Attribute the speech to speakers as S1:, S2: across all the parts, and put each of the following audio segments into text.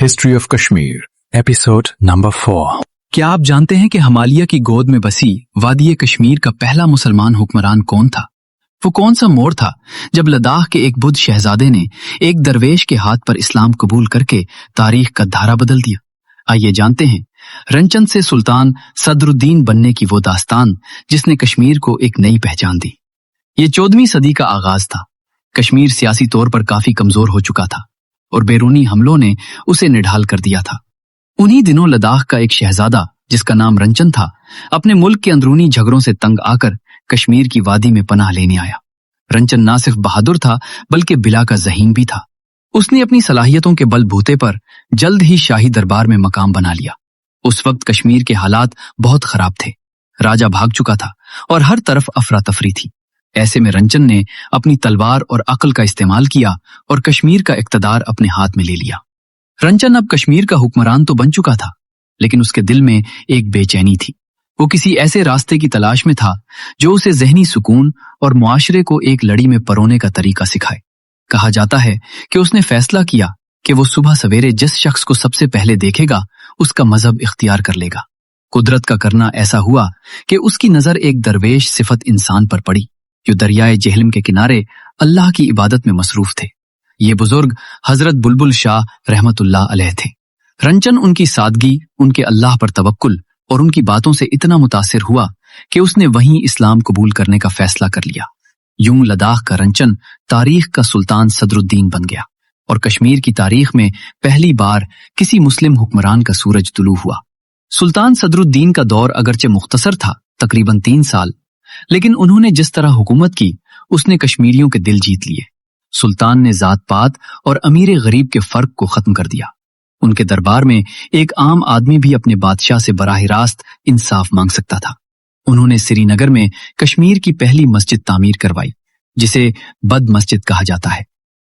S1: History of Kashmir episode number 4।
S2: क्या आप जानते हैं कि हिमालय की गोद में बसी वादी कश्मीर का पहला मुसलमान हुक्मरान कौन था? वो कौन सा मोड़ था जब लद्दाख के एक बुद्ध शहजादे ने एक दरवेश के हाथ पर इस्लाम कबूल करके तारीख का धारा बदल दिया? आइए जानते हैं रंचन से सुल्तान सदरुद्दीन बनने की वो दास्तान जिसने कश्मीर को एक नई पहचान दी। ये 14वीं सदी का आगाज था। कश्मीर सियासी तौर पर काफी कमजोर हो चुका था और बैरूनी हमलों ने उसे निढाल कर दिया था। उन्हीं दिनों लद्दाख का एक शहजादा जिसका नाम रंचन था, अपने मुल्क के अंदरूनी झगड़ों से तंग आकर कश्मीर की वादी में पनाह लेने आया। रंचन ना सिर्फ बहादुर था बल्कि बिला का ज़हीन भी था। उसने अपनी सलाहियतों के बलबूते पर जल्द ही शाही दरबार में मकाम बना लिया। उस वक्त कश्मीर के हालात बहुत खराब थे। राजा भाग चुका था और हर तरफ अफरा तफरी थी। ऐसे में रंचन ने अपनी तलवार और अक्ल का इस्तेमाल किया और कश्मीर का इक्तदार अपने हाथ में ले लिया। रंचन अब कश्मीर का हुक्मरान तो बन चुका था, लेकिन उसके दिल में एक बेचैनी थी। वो किसी ऐसे रास्ते की तलाश में था जो उसे ज़हनी सुकून और मुआशरे को एक लड़ी में परोने का तरीका सिखाए। कहा जाता है कि उसने फैसला किया कि वो सुबह सवेरे जिस शख्स को सबसे पहले देखेगा उसका मजहब इख्तियार कर लेगा। कुदरत का करना ऐसा हुआ कि उसकी नजर एक दरवेश सिफत इंसान पर पड़ी जो दरियाए जेहलम के किनारे अल्लाह की इबादत में मसरूफ थे। ये बुजुर्ग हजरत बुलबुल शाह रहमतुल्लाह अलैह थे। रंचन उनकी सादगी, उनके अल्लाह पर तवक्कुल और उनकी बातों से इतना मुतासिर हुआ कि उसने वहीं इस्लाम कबूल करने का फैसला कर लिया। यूं लद्दाख का रंचन तारीख का सुल्तान सदरुद्दीन बन गया और कश्मीर की तारीख में पहली बार किसी मुस्लिम हुक्मरान का सूरज तुलू हुआ। सुल्तान सदरुद्दीन का दौर अगरचे मुख्तसर था, तकरीबन 3 साल, लेकिन उन्होंने जिस तरह हुकूमत की उसने कश्मीरियों के दिल जीत लिए। सुल्तान ने जात पात और अमीर गरीब के फर्क को खत्म कर दिया। उनके दरबार में एक आम आदमी भी अपने बादशाह से बराह रास्त इंसाफ मांग सकता था। उन्होंने श्रीनगर में कश्मीर की पहली मस्जिद तामीर करवाई जिसे बद मस्जिद कहा जाता है।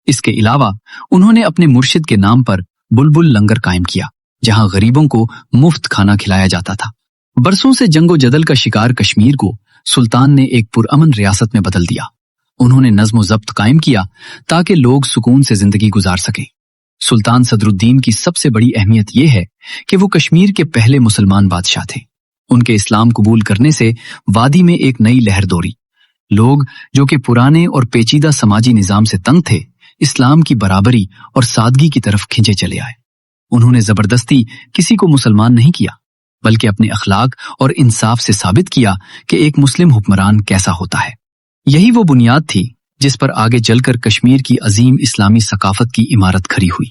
S2: इसके अलावा उन्होंने अपने मुर्शिद के नाम पर बुलबुल लंगर कायम किया जहां गरीबों को मुफ्त खाना खिलाया जाता था। बरसों से जंगो जदल का शिकार कश्मीर को सुल्तान ने एक पुरअमन रियासत में बदल दिया। उन्होंने नज्म ज़ब्त कायम किया ताकि लोग सुकून से जिंदगी गुजार सकें। सुल्तान सदरुद्दीन की सबसे बड़ी अहमियत यह है कि वो कश्मीर के पहले मुसलमान बादशाह थे। उनके इस्लाम कबूल करने से वादी में एक नई लहर दौड़ी। लोग जो कि पुराने और पेचीदा समाजी निजाम से तंग थे, इस्लाम की बराबरी और सादगी की तरफ खिंचे चले आए। उन्होंने जबरदस्ती किसी को मुसलमान नहीं किया बल्कि अपने अखलाक और इंसाफ से साबित किया कि एक मुस्लिम हुक्मरान कैसा होता है। यही वो बुनियाद थी जिस पर आगे चलकर कश्मीर की अजीम इस्लामी सकाफत की इमारत खड़ी हुई।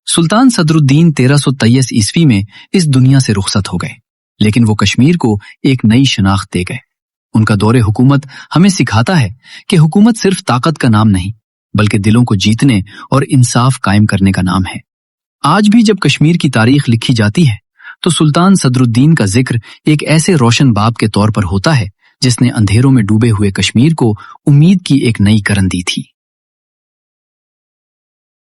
S2: सुल्तान सदरुद्दीन 1323 ईस्वी में इस दुनिया से रुखसत हो गए, लेकिन वो कश्मीर को एक नई शनाख्त दे गए। उनका दौरे हुकूमत हमें सिखाता है कि हुकूमत सिर्फ ताकत का नाम नहीं बल्कि दिलों को जीतने और इंसाफ कायम करने का नाम है। आज भी जब कश्मीर की तारीख लिखी जाती है तो सुल्तान सदरुद्दीन का जिक्र एक ऐसे रोशन बाप के तौर पर होता है जिसने अंधेरों में डूबे हुए कश्मीर को उम्मीद की एक नई किरण दी थी।